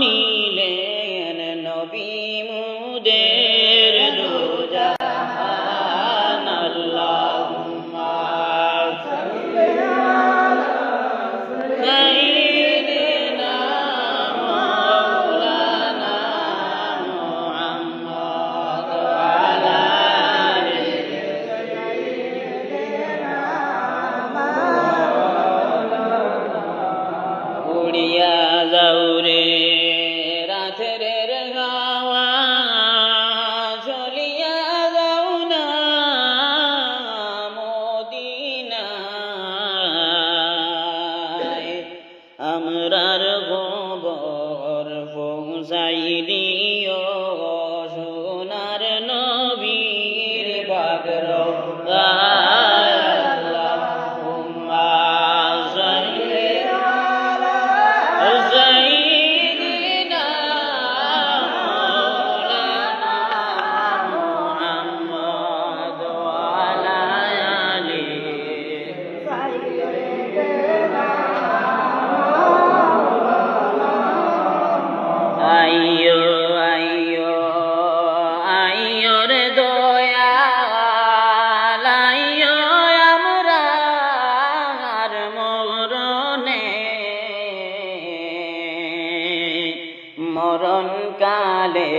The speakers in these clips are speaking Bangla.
নিলেন নবী মুদের দুজাহান আল্লাহুম্মা সাল্লি আলা সাইয়্যিদিনা মাওলানা মুহাম্মদ ওয়া আলা আলি সাইয়্যিদিনা উড়িয়া যাও রে রাতের হাওয়া চলিয়া যাও না মদিনায় আমরার খবর পৌঁছাই দিও সোনার নবীর বাগরবায় আল্লাহুম্মা সাল্লি আলা সাইয়্যিদিনা মাওলানা মুহাম্মদ ওয়া আলা আলি আইয়ো আইয়ো আইয়ো রে দয়াল আইয়ো আমরার মরণে মরণ কালে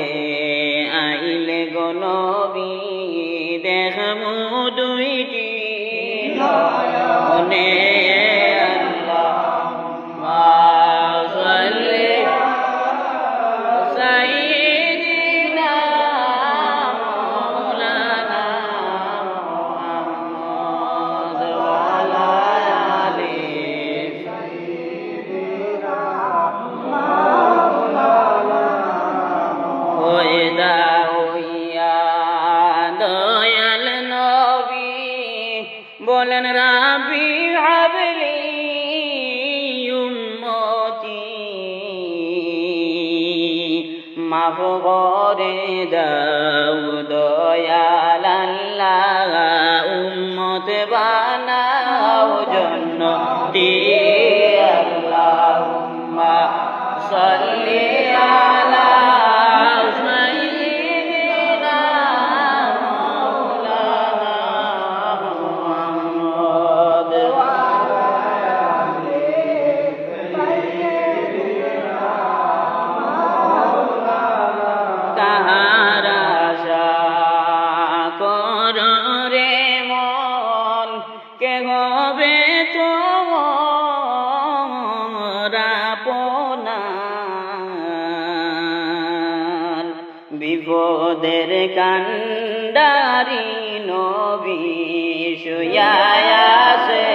আইলে গো নবী দেখমু দুইটি নয়নে আল্লাহুম্মা সাল্লি সাইয়্যিদিনা মাওলানা মুহাম্মদ ওয়া আলা আলি সাইয়্যিদিনা ওয়াইদা হইয়া দয়াল নবী বলেন রাব্বি হাবলি উম্মতি মাফ করে দাও দয়াল আল্লাহ উম্মত বানাও জন্নতি আল্লাহুম্মা সাল্লি আলা সাইয়্যিদিনা মাওলানা মুহাম্মদ ওয়া আলা আলি সাইয়্যিদিনা কাহার আশা কর রে মন কে হবে তোমার আপনার বিপদের কান্ডারি নবী শুইয়া আছে